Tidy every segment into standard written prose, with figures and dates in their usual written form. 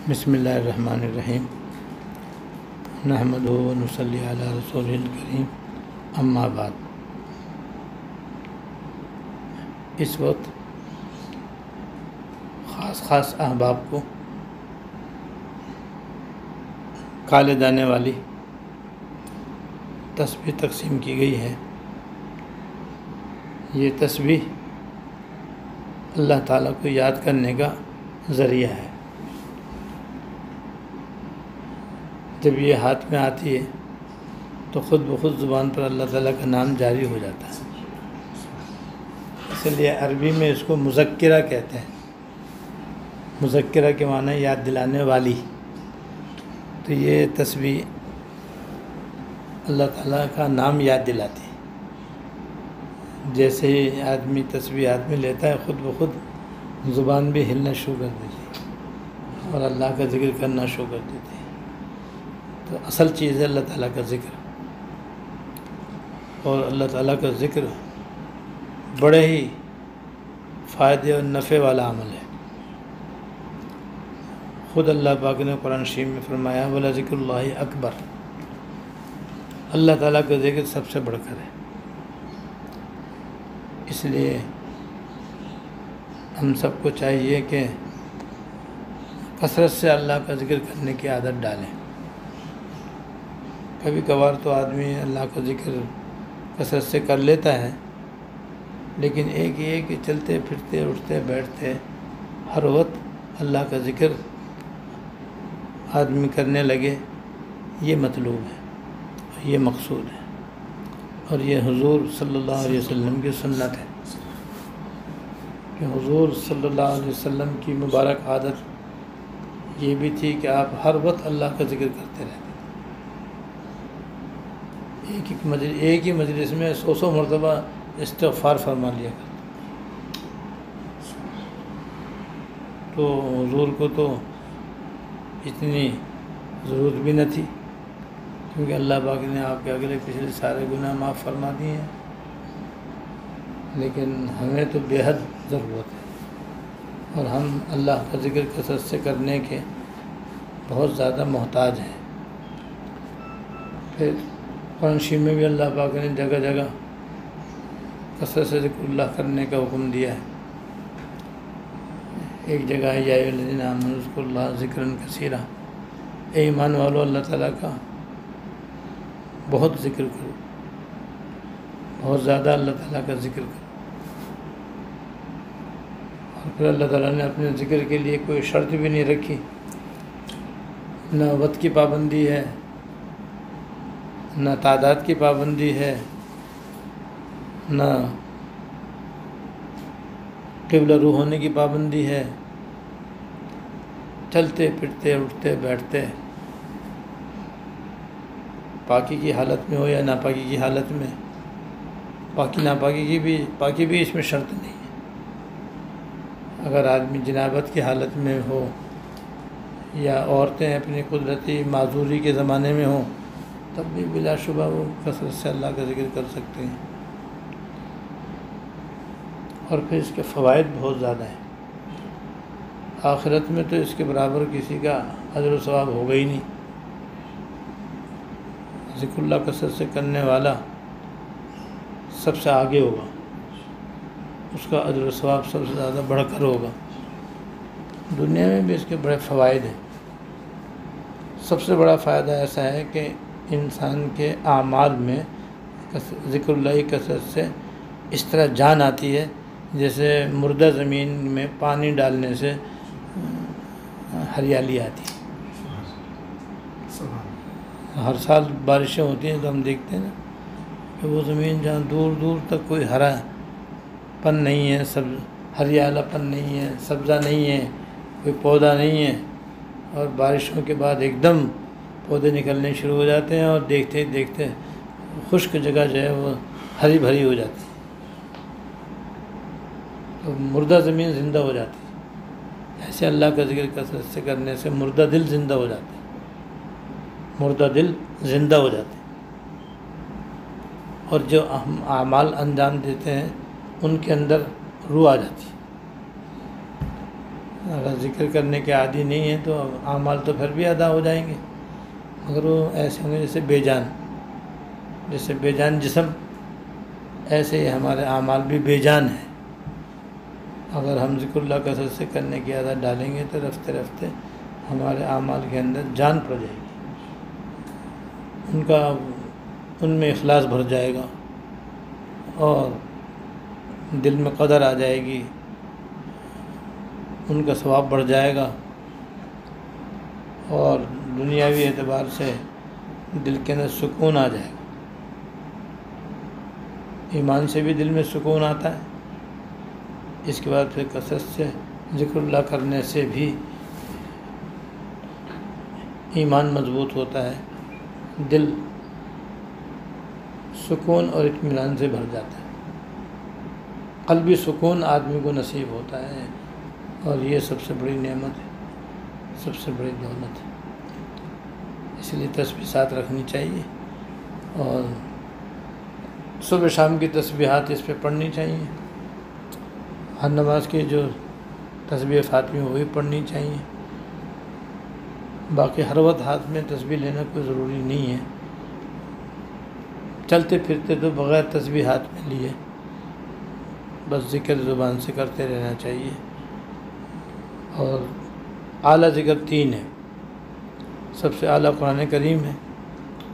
بسم اللہ الرحمن الرحیم نحمدہ و نصلی علی رسول الکریم اما بعد۔ اس وقت خاص احباب کو کالے دانے والی تسبیح تقسیم کی گئی ہے۔ یہ تسبیح اللہ تعالیٰ کو یاد کرنے کا ذریعہ ہے۔ جب یہ ہاتھ میں آتی ہے تو خود بخود زبان پر اللہ تعالیٰ کا نام جاری ہو جاتا ہے۔ اس لیے عربی میں اس کو مذکرہ کہتے ہیں۔ مذکرہ کے معنی یاد دلانے والی۔ تو یہ تسبیح اللہ تعالیٰ کا نام یاد دلاتی ہے۔ جیسے ہی آدمی تسبیح ہاتھ میں لیتا ہے خود بخود زبان بھی ہلنا شروع کر دیتی ہے اور اللہ کا ذکر کرنا شروع کر دیتی ہے۔ تو اصل چیز ہے اللہ تعالیٰ کا ذکر، اور اللہ تعالیٰ کا ذکر بڑے ہی فائدے اور نفع والا عمل ہے۔ خود اللہ پاک نے قرآن شریف میں فرمایا وَلَذِكْرُ اللَّهِ اکبر، اللہ تعالیٰ کا ذکر سب سے بڑھ کر ہے۔ اس لیے ہم سب کو چاہیے کہ کثرت سے اللہ کا ذکر کرنے کی عادت ڈالیں۔ کبھی کبھار تو آدمی اللہ کا ذکر کثرت سے کر لیتا ہے، لیکن ایک یہ کہ چلتے پھرتے اٹھتے بیٹھتے ہر وقت اللہ کا ذکر آدمی کرنے لگے، یہ مطلوب ہے، یہ مقصود ہے، اور یہ حضور صلی اللہ علیہ وسلم کی سنت ہے کہ حضور صلی اللہ علیہ وسلم کی مبارک عادت یہ بھی تھی کہ آپ ہر وقت اللہ کا ذکر کرتے رہتے۔ ایک ہی مجلس میں 100 مرتبہ استغفار فرما لیا کرتے۔ تو حضور کو تو اتنی ضرورت بھی نہ تھی، کیونکہ اللہ پاک نے آپ کے اگلے پچھلے سارے گناہ معاف فرما دیے ہیں، لیکن ہمیں تو بے حد ضرورت ہے، اور ہم اللہ کا ذکر کثرت سے کرنے کے بہت زیادہ محتاج ہیں۔ پھر قرآن شریف میں بھی اللہ پاک نے جگہ جگہ کثرت سے ذکر اللہ کرنے کا حکم دیا ہے۔ ایک جگہ ہے یا ایھا الذین آمنوا اذکروا اللہ ذکرا کثیرا، اے ایمان والو اللہ تعالیٰ کا بہت ذکر کرو، بہت زیادہ اللہ تعالیٰ کا ذکر کرو۔ اور پھر اللہ تعالیٰ نے اپنے ذکر کے لیے کوئی شرط بھی نہیں رکھی، نہ وقت کی پابندی ہے، نہ تعداد کی پابندی ہے، نہ قبلہ رخ ہونے کی پابندی ہے۔ چلتے پھرتے اٹھتے بیٹھتے پاکی کی حالت میں ہو یا ناپاکی کی حالت میں، پاکی ناپاکی پاکی بھی اس میں شرط نہیں ہے۔ اگر آدمی جنابت کی حالت میں ہو یا عورتیں اپنی قدرتی معذوری کے زمانے میں ہوں، تب بھی بلا شبہ وہ کثرت سے اللہ کا ذکر کر سکتے ہیں۔ اور پھر اس کے فوائد بہت زیادہ ہیں۔ آخرت میں تو اس کے برابر کسی کا اجر و ثواب ہوگا ہی نہیں۔ ذکر اللہ کثرت سے کرنے والا سب سے آگے ہوگا، اس کا اجر و ثواب سب سے زیادہ بڑھ کر ہوگا۔ دنیا میں بھی اس کے بڑے فوائد ہیں۔ سب سے بڑا فائدہ ایسا ہے کہ انسان کے اعمال میں ذکر اللہ کی کثرت سے اس طرح جان آتی ہے جیسے مردہ زمین میں پانی ڈالنے سے ہریالی آتی ہے۔ ہر سال بارشیں ہوتی ہیں تو ہم دیکھتے ہیں نا کہ وہ زمین جہاں دور دور تک کوئی ہرا پن نہیں ہے، ہریالا پن نہیں ہے، سبزہ نہیں ہے، کوئی پودا نہیں ہے، اور بارشوں کے بعد ایک دم پودے نکلنے شروع ہو جاتے ہیں، اور دیکھتے دیکھتے خشک جگہ جو ہے وہ ہری بھری ہو جاتی ہے، تو مردہ زمین زندہ ہو جاتی ہے۔ ایسے اللہ کا ذکر کثرت سے کرنے سے مردہ دل زندہ ہو جاتے ہیں، مردہ دل زندہ ہو جاتے ہیں، اور جو ہم اعمال انجام دیتے ہیں ان کے اندر روح آ جاتی ہے۔ اگر ذکر کرنے کے عادی نہیں ہیں تو اعمال تو پھر بھی ادا ہو جائیں گے، مگر وہ ایسے ہوں گے جیسے بے جان جسم، ایسے ہی ہمارے اعمال بھی بے جان ہیں۔ اگر ہم ذکر اللہ کثرت سے کرنے کی عادت ڈالیں گے تو رفتے رفتے ہمارے اعمال کے اندر جان پڑ جائے گی، ان میں اخلاص بھر جائے گا اور دل میں قدر آ جائے گی، ان کا ثواب بڑھ جائے گا، اور دنیاوی اعتبار سے دل کے اندر سکون آ جائے گا۔ ایمان سے بھی دل میں سکون آتا ہے، اس کے بعد پھر کثرت سے ذکر اللہ کرنے سے بھی ایمان مضبوط ہوتا ہے، دل سکون اور اطمینان سے بھر جاتا ہے، قلبی سکون آدمی کو نصیب ہوتا ہے، اور یہ سب سے بڑی نعمت ہے، سب سے بڑی دولت ہے۔ اس لیے تسبیح ساتھ رکھنی چاہیے، اور صبح شام کی تسبیحات اس پہ پڑھنی چاہیے، ہر نماز کی جو تسبیح فاطمی وہی پڑھنی چاہیے۔ باقی ہر وقت ہاتھ میں تسبیح لینا کوئی ضروری نہیں ہے، چلتے پھرتے تو بغیر تسبیح ہاتھ میں لیے بس ذکر زبان سے کرتے رہنا چاہیے۔ اور اعلیٰ ذکر 3 ہے، سب سے اعلیٰ قرآن کریم ہے،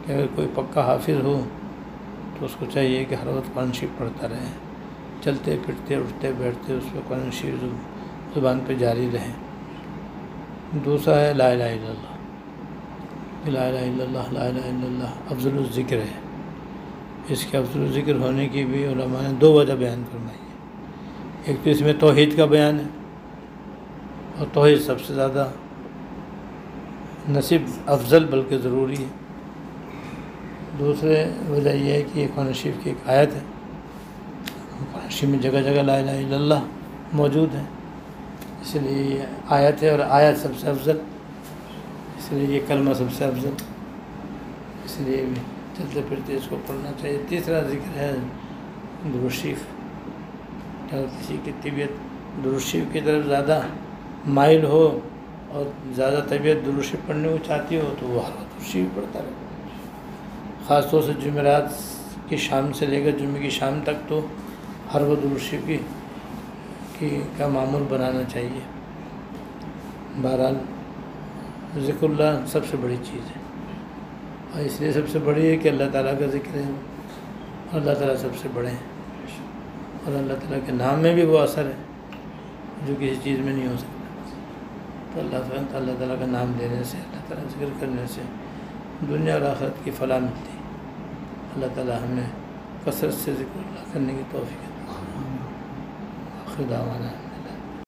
کہ اگر کوئی پکا حافظ ہو تو اس کو چاہیے کہ ہر وقت قرآن شریف پڑھتا رہے، چلتے پھرتے اٹھتے بیٹھتے اس پہ قرآن شریف زبان پہ جاری رہے۔ دوسرا ہے لا الہ الا اللہ، لا الہ الا اللہ، لا الہ الا اللہ افضل الذکر ہے۔ اس کے افضل الذکر ہونے کی بھی علماء نے 2 وجہ بیان فرمائی ہے۔ ایک تو اس میں توحید کا بیان ہے، اور توحید سب سے زیادہ نصیب افضل بلکہ ضروری ہے۔ دوسرے وجہ یہ ہے کہ یہ قرآن شریف کی ایک آیت ہے، قرآن شریف میں جگہ جگہ لا الہ الا اللہ موجود ہے، اس لیے یہ آیت ہے، اور آیت سب سے افضل، اس لیے یہ کلمہ سب سے افضل، اس لیے بھی چلتے پھرتے اس کو پڑھنا چاہیے۔ تیسرا ذکر ہے درود شریف، اگر کسی کی طبیعت درود شریف کی طرف زیادہ مائل ہو اور زیادہ طبیعت درود شریف پڑھنے کو چاہتی ہو تو وہ ہر وقت درود شریف پڑھتا رہے، خاص طور سے جمعرات کی شام سے لے کر جمعے کی شام تک تو ہر وقت درود شریف کا معمول بنانا چاہیے۔ بہرحال ذکر اللہ سب سے بڑی چیز ہے، اور اس لیے سب سے بڑی ہے کہ اللہ تعالیٰ کا ذکر ہے، اور اللہ تعالیٰ سب سے بڑے ہیں، اور اللہ تعالیٰ کے نام میں بھی وہ اثر ہے جو کسی چیز میں نہیں ہو سکتا۔ تو اللہ تعالیٰ کا نام لینے سے، اللہ تعالیٰ ذکر کرنے سے دنیا اور آخرت کی فلاح ملتی ہے۔ اللہ تعالیٰ ہمیں کثرت سے ذکر اللہ کرنے کی توفیق عطا فرمائے۔ خدا والا